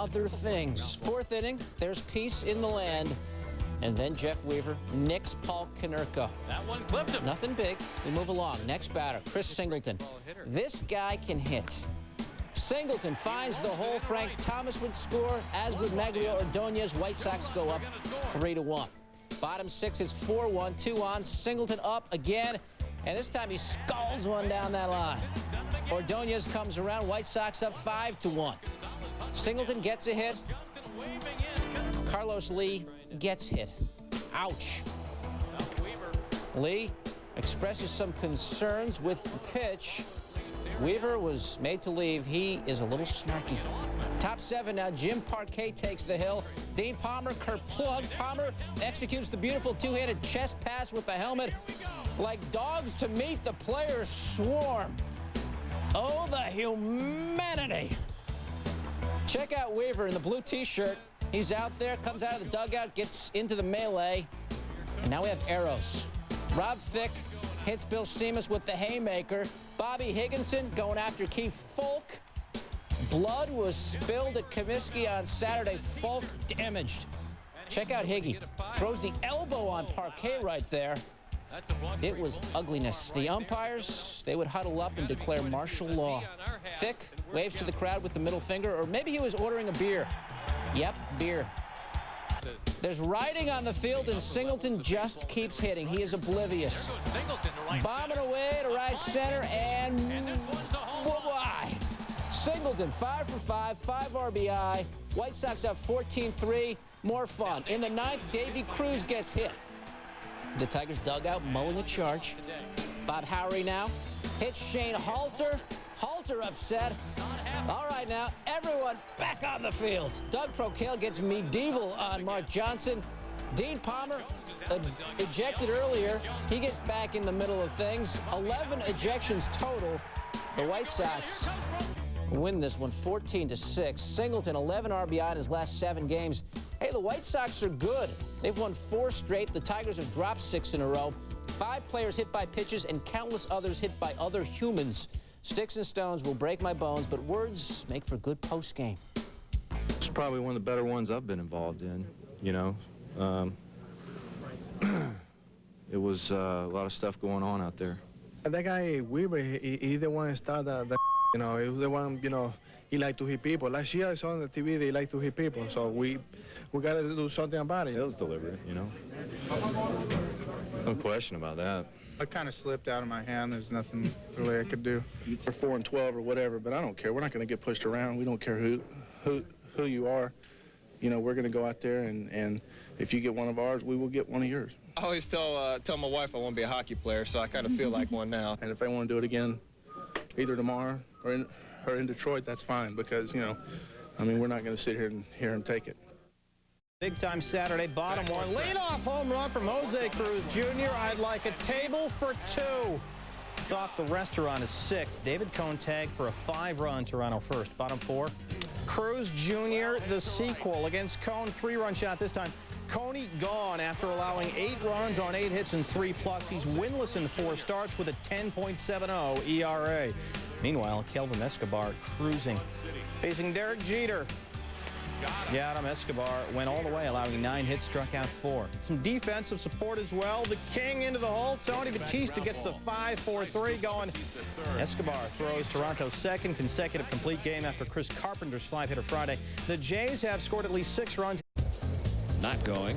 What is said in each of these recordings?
other things. Fourth inning, there's peace in the land. And then Jeff Weaver nicks Paul Konerko. That one clipped him. Nothing big. We move along. Next batter, Chris Singleton. This guy can hit. Singleton finds the hole. Frank Thomas would score, as would McGuire or Ordonez. White Sox go up 3-1. Bottom six is 4-1, 2 on. Singleton up again, and this time he scalds one down that line. Ordonez comes around. White Sox up 5-1. Singleton gets a hit. Carlos Lee gets hit. Ouch. Lee expresses some concerns with the pitch. Weaver was made to leave. He is a little snarky. Top seven now. Jim Parquet takes the hill. Dean Palmer, kerplunk. Palmer executes the beautiful two-handed chest pass with the helmet. Like dogs to meet, the players swarm. Oh, the humanity. Check out Weaver in the blue T-shirt. He's out there, comes out of the dugout, gets into the melee. And now we have arrows. Rob Fick hits Bill Seamus with the haymaker. Bobby Higginson going after Keith Folk. Blood was spilled at Comiskey on Saturday. Folk damaged. Check out Higgy. Throws the elbow on Parquet right there. It was ugliness. The umpires, they would huddle up and declare martial law. Fick waves to the crowd with the middle finger, or maybe he was ordering a beer. Yep, beer. There's riding on the field, and Singleton just keeps hitting. He is oblivious. Bombing away to right center, and bye-bye. Singleton, 5 for 5, 5 RBI. White Sox up 14-3. More fun. In the ninth, Davy Cruz gets hit. The Tigers dugout mulling a charge. Bob Howery now hits Shane Halter. Halter upset. All right, now, everyone back on the field. Doug Procale gets medieval on Mark Johnson. Dean Palmer, ejected earlier. He gets back in the middle of things. 11 ejections total. The White Sox win this one 14-6. Singleton, 11 RBI in his last 7 games. Hey, the White Sox are good. They've won 4 straight. The Tigers have dropped 6 in a row. 5 players hit by pitches and countless others hit by other humans. Sticks and stones will break my bones, but words make for good post-game. It's probably one of the better ones I've been involved in, you know. It was a lot of stuff going on out there. That guy, Weaver, he the one that started the you know, he was the one, you know, he liked to hit people. Last year I saw on the TV they like to hit people, so we got to do something about it. It was deliberate, you know. No question about that. I kind of slipped out of my hand. There's nothing really I could do. We're 4-12 or whatever, but I don't care. We're not going to get pushed around. We don't care who you are. You know, we're going to go out there, and if you get one of ours, we will get one of yours. I always tell my wife I want to be a hockey player, so I kind of feel like one now. And if I want to do it again, either tomorrow or in Detroit, that's fine, because, you know, I mean, we're not going to sit here and take it. Big time Saturday, bottom one. Leadoff home run from Jose Cruz Jr. I'd like a table for 2. It's off the restaurant is 6. David Cone tagged for a 5-run Toronto first. Bottom 4. Cruz Jr. the sequel against Cone. 3-run shot this time. Coney gone after allowing 8 runs on 8 hits and 3+. He's winless in 4 starts with a 10.70 ERA. Meanwhile, Kelvin Escobar cruising. Facing Derek Jeter. Yeah, Adam Escobar went all the way, allowing 9 hits, struck out 4. Some defensive support as well. The king into the hole. Tony Batista gets the 5-4-3 going. Escobar throws Toronto's 2nd consecutive complete game after Chris Carpenter's 5-hitter Friday. The Jays have scored at least 6 runs. Not going.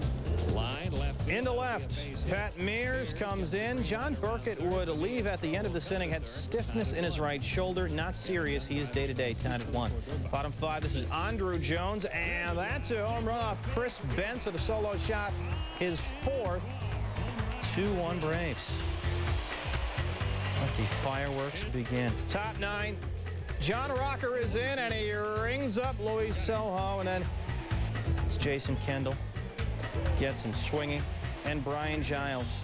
Line left. Into left. Pat Mears comes in. John Burkett would leave at the end of this inning. Had stiffness in his right shoulder. Not serious. He is day-to-day, tied at 1. Bottom 5, this is Andrew Jones. And that's a home run off Chris Benson, a solo shot. His 4th. 2-1 Braves. Let the fireworks begin. Top 9. John Rocker is in, and he rings up Luis Sojo. And then it's Jason Kendall. Gets him swinging. And Brian Giles.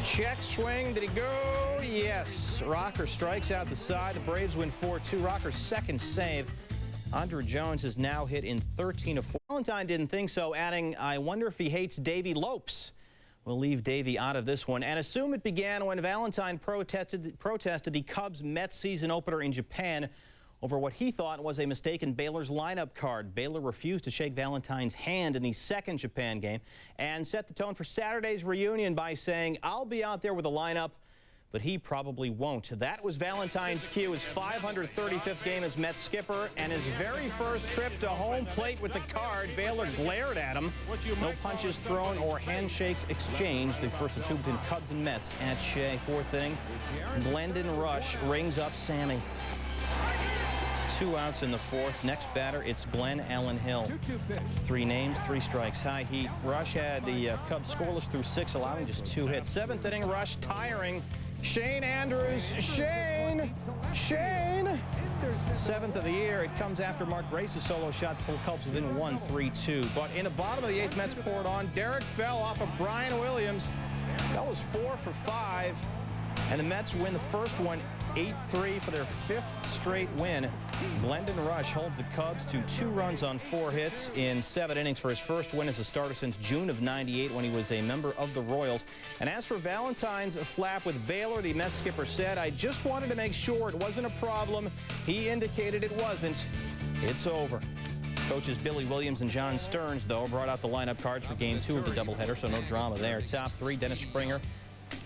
Check swing. Did he go? Yes. Rocker strikes out the side. The Braves win 4-2. Rocker's 2nd save. Andrew Jones has now hit in 13 of 4. Valentine didn't think so, adding, I wonder if he hates Davey Lopes. We'll leave Davey out of this one and assume it began when Valentine protested the Cubs-Mets season opener in Japan over what he thought was a mistake in Baylor's lineup card. Baylor refused to shake Valentine's hand in the second Japan game and set the tone for Saturday's reunion by saying, "I'll be out there with the lineup, but he probably won't." That was Valentine's cue, his 535th game as Mets skipper and his very first trip to home plate with the card. Baylor glared at him. No punches thrown or handshakes exchanged. The first of two between Cubs and Mets at Shea. Fourth inning, Glendon Rush rings up Sammy. 2 outs in the fourth. Next batter, it's Glenn Allen Hill. 3 names, 3 strikes. High heat. Rush had the Cubs scoreless through 6, allowing just 2 hits. 7th inning, Rush tiring. Shane Andrews. Shane. 7th of the year. It comes after Mark Grace's solo shot to pull Cubs within 1, 3-2. But in the bottom of the 8th, Mets poured on. Derek Bell off of Brian Williams. That was 4 for 5. And the Mets win the first one 8-3 for their 5th straight win. Glendon Rush holds the Cubs to 2 runs on 4 hits in 7 innings for his first win as a starter since June of '98 when he was a member of the Royals. And as for Valentine's flap with Baylor, the Mets skipper said, "I just wanted to make sure it wasn't a problem." He indicated it wasn't. It's over. Coaches Billy Williams and John Stearns, though, brought out the lineup cards for Game 2 of the doubleheader, so no drama there. Top 3, Dennis Springer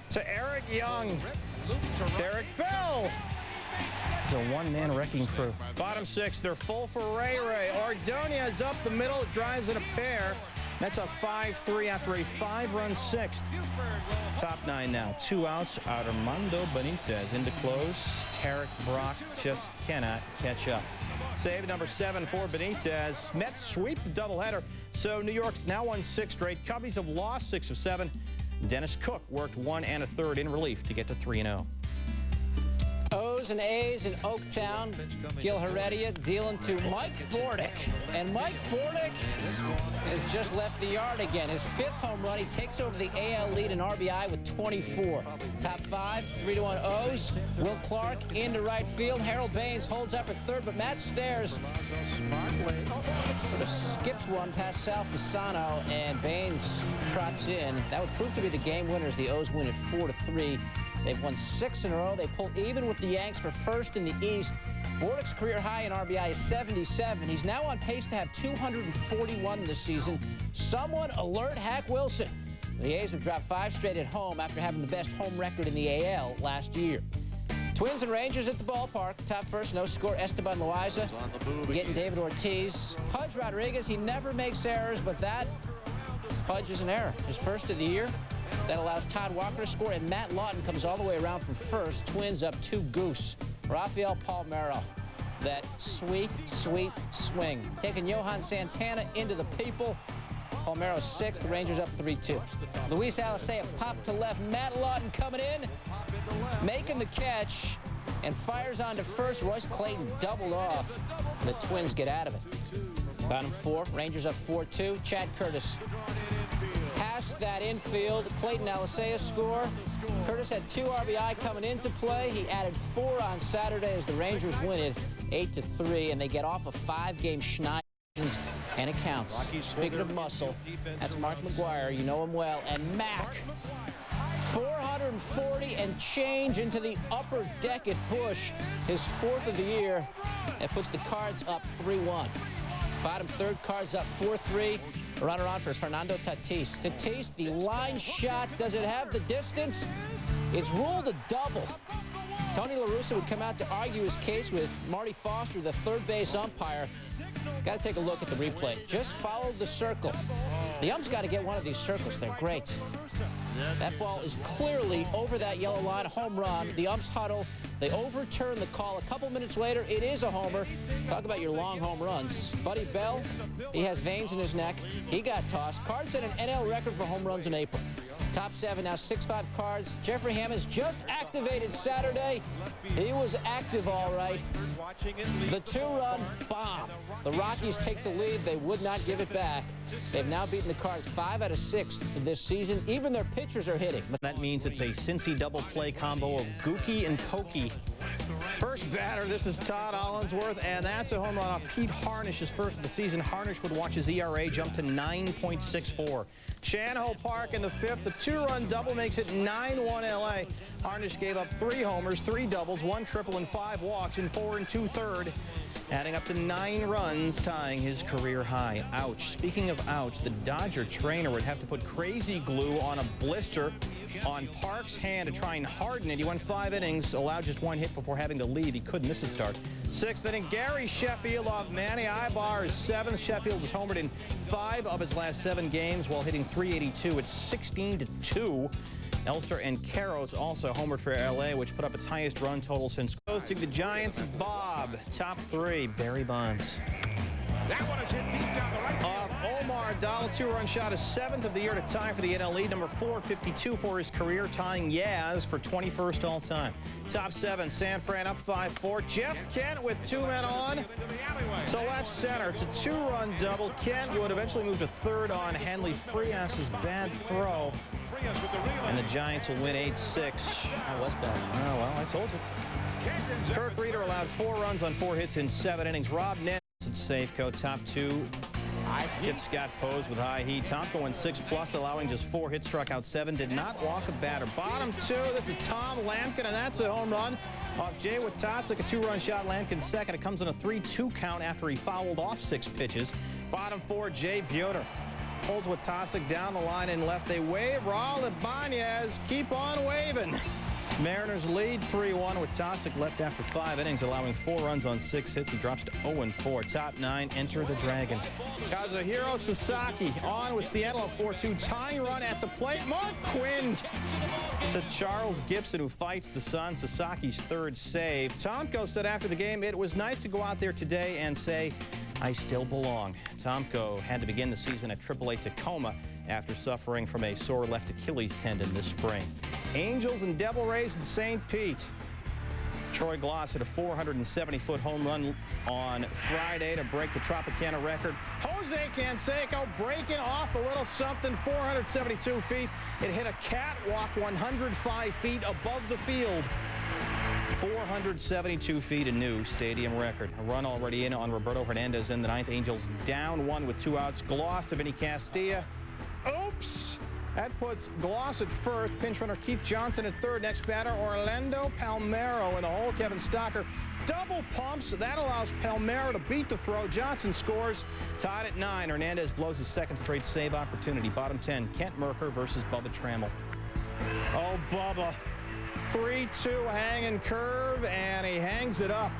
to Eric Young. Derek Bell. It's a one-man wrecking crew. Bottom 6, they're full for Ray Ray. Ordonez up the middle, drives in a pair. That's a 5-3 after a 5-run 6th. Top 9 now. 2 outs. Armando Benitez into close. Tarek Brock just cannot catch up. Save number 7 for Benitez. Mets sweep the doubleheader. So New York's now won 6 straight. Cubbies have lost 6 of 7. Dennis Cook worked 1 1/3 in relief to get to 3-0. O's and A's in Oaktown. Gil Heredia dealing to Mike Bordick. And Mike Bordick has just left the yard again. His 5th home run. He takes over the AL lead in RBI with 24. Top 5, 3-1 O's. Will Clark into right field. Harold Baines holds up at third, but Matt Stairs sort of skips one past Sal Fasano, and Baines trots in. That would prove to be the game winners. The O's win at 4-3. They've won 6 in a row. They pull even with the Yanks for first in the East. Bordick's career high in RBI is 77. He's now on pace to have 241 this season. Someone alert Hack Wilson. The A's have dropped 5 straight at home after having the best home record in the AL last year. Twins and Rangers at the ballpark. Top first, no score, Esteban Loaiza getting David Ortiz. Pudge Rodriguez, he never makes errors, but that Pudge is an error. His first of the year. That allows Todd Walker to score, and Matt Lawton comes all the way around from first. Twins up 2 goose. Rafael Palmeiro, that sweet, sweet swing. Taking Johan Santana into the people. Palmeiro's 6th, the Rangers up 3-2. Luis Alicea popped to left. Matt Lawton coming in, making the catch, and fires on to first. Royce Clayton doubled off. The Twins get out of it. Bottom 4, Rangers up 4-2. Chad Curtis past that infield. Clayton Alicea score. Curtis had 2 RBI coming into play. He added 4 on Saturday as the Rangers win it 8-3, and they get off a 5-game schneid. And it counts. Speaking of muscle, that's Mark McGuire. You know him well. And Mac, 440 and change into the upper deck at Busch. His 4th of the year. That puts the Cards up 3-1. Bottom 3rd, Cards up 4-3. Runner on for Fernando Tatis. Tatis, the line shot. Does it have the distance? It's ruled a double. Tony La Russa would come out to argue his case with Marty Foster, the 3rd base umpire. Got to take a look at the replay. Just follow the circle. The ump's got to get one of these circles. They're great. That ball is clearly over that yellow line, a home run. The umps huddle. They overturn the call. A couple minutes later, it is a homer. Talk about your long home runs. Buddy Bell, he has veins in his neck. He got tossed. Cards set an NL record for home runs in April. Top 7 now, 6-5 Cards. Jeffrey Hammons just activated Saturday. He was active all right. The 2-run bomb. The Rockies take the lead. They would not give it back. They've now beaten the Cards 5 out of 6 this season. Even their pitchers are hitting. That means it's a Cincy double play combo of Gookie and Pokey First batter, this is Todd Hollinsworth, and that's a home run off Pete Harnish's first of the season. Harnish would watch his ERA jump to 9.64. Chan-Ho Park in the fifth, the two-run double makes it 9-1 LA. Harnish gave up 3 homers, 3 doubles, 1 triple, and 5 walks in 4 2/3, adding up to 9 runs, tying his career high. Ouch. Speaking of ouch, the Dodger trainer would have to put crazy glue on a blister on Park's hand to try and harden it. He went 5 innings, allowed just 1 hit before having to leave. He couldn't miss the start. 6th inning, Gary Sheffield off Manny Ibar's 7th. Sheffield has homered in 5 of his last 7 games while hitting .382. It's 16-2. Elster and Karros also homered for LA, which put up its highest run total since hosting the Giants. Bob, top 3, Barry Bonds. That one is hit deep down the right field. Omar Dahl, 2-run shot, his 7th of the year to tie for the NL lead, number 452 for his career, tying Yaz for 21st all-time. Top 7, San Fran up 5-4. Jeff Kent with 2 men on. So left center, it's a 2-run double. Kent would eventually move to 3rd on Henley Frias's bad throw. And the Giants will win 8-6. That was bad. Oh, well, I told you. Kirk Reeder allowed 4 runs on 4 hits in 7 innings. Rob Nance at Safeco, top 2. Gets Scott Pose with high heat. Tomko went 6+, allowing just 4 hits, struck out 7, did not walk a batter. Bottom 2, this is Tom Lampkin, and that's a home run off Jay Witasic, a 2-run shot. Lampkin second. It comes in a 3-2 count after he fouled off 6 pitches. Bottom 4, Jay Buter pulls Witasic down the line and left. They wave. Raul Ibanez, keep on waving. Mariners lead 3-1 with Witasic left after 5 innings, allowing 4 runs on 6 hits. He drops to 0-4. Top 9, enter the Dragon. Kazuhiro Sasaki on with Seattle at 4-2. Tying run at the plate. Mark Quinn to Charles Gibson, who fights the sun. Sasaki's 3rd save. Tomko said after the game, it was nice to go out there today and say, I still belong. Tomko had to begin the season at AAA Tacoma after suffering from a sore left Achilles tendon this spring. Angels and Devil Rays in St. Pete. Troy Glaus hit a 470-foot home run on Friday to break the Tropicana record. Jose Canseco breaking off a little something, 472 feet. It hit a catwalk 105 feet above the field. 472 feet, a new stadium record. A run already in on Roberto Hernandez in the 9th. Angels down 1 with 2 outs. Gloss to Vinny Castilla. Oops! That puts Gloss at 1st. Pinch runner Keith Johnson at 3rd. Next batter, Orlando Palmeiro in the hole. Kevin Stocker double pumps. That allows Palmeiro to beat the throw. Johnson scores. Tied at 9. Hernandez blows his 2nd straight save opportunity. Bottom 10, Kent Merker versus Bubba Trammell. Oh, Bubba. 3-2 hanging curve, and he hangs it up.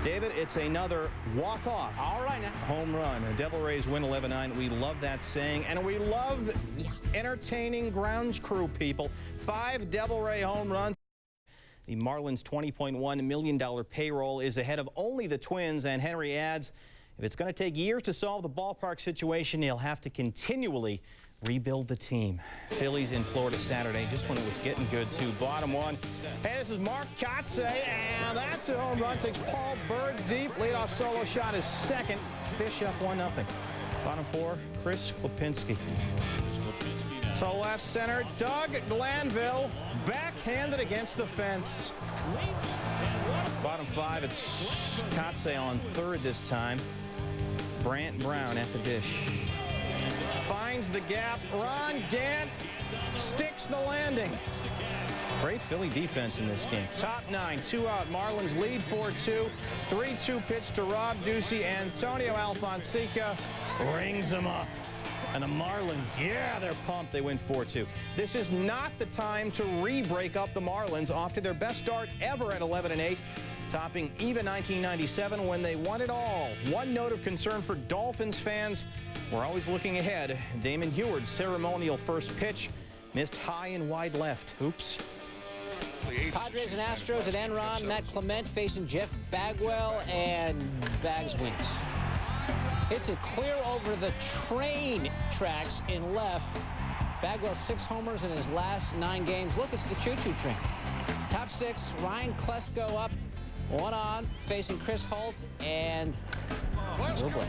David, it's another walk-off. All right now. Home run. The Devil Rays win 11-9. We love that saying, and we love entertaining grounds crew people. 5 Devil Ray home runs. The Marlins' $20.1 million payroll is ahead of only the Twins, and Henry adds, if it's going to take years to solve the ballpark situation, he'll have to continually rebuild the team. Phillies in Florida Saturday, just when it was getting good, too. Bottom 1. Hey, this is Mark Kotze, and that's a home run. Takes Paul Bird deep. Leadoff solo shot is 2nd. Fish up 1-0. Bottom 4, Chris Klopinski. So left center, Doug Glanville, backhanded against the fence. Bottom 5, it's Kotze on 3rd this time. Brant Brown at the dish. Finds the gap. Ron Gant sticks the landing. Great Philly defense in this game. Top 9, 2 out. Marlins lead 4-2. 3-2 pitch to Rob Ducey. Antonio Alfonseca rings him up. And the Marlins, yeah, they're pumped. They win 4-2. This is not the time to re-break up the Marlins off to their best start ever at 11-8. Topping even 1997 when they won it all. One note of concern for Dolphins fans, we're always looking ahead. Damon Heward's ceremonial first pitch missed high and wide left. Oops. Padres and Astros at Enron. Matt Clement facing Jeff Bagwell, and Bags wins. Hits it clear over the train tracks in left. Bagwell 6 homers in his last 9 games. Look, it's the choo-choo train. Top 6, Ryan Klesko up. 1 on, facing Chris Holt, and oh boy,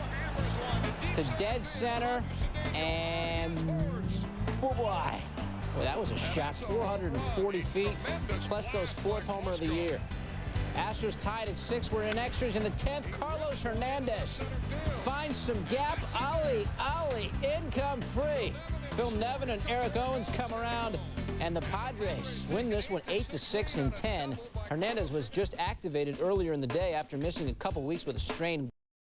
to dead center, and oh boy, that was a shot, 440 feet. Klesko's 4th homer of the year. Astros tied at 6. We're in extras. In the 10th, Carlos Hernandez finds some gap. Ollie, income free. Phil Nevin and Eric Owens come around, and the Padres win this one 8-6 in 10. Hernandez was just activated earlier in the day after missing a couple weeks with a strained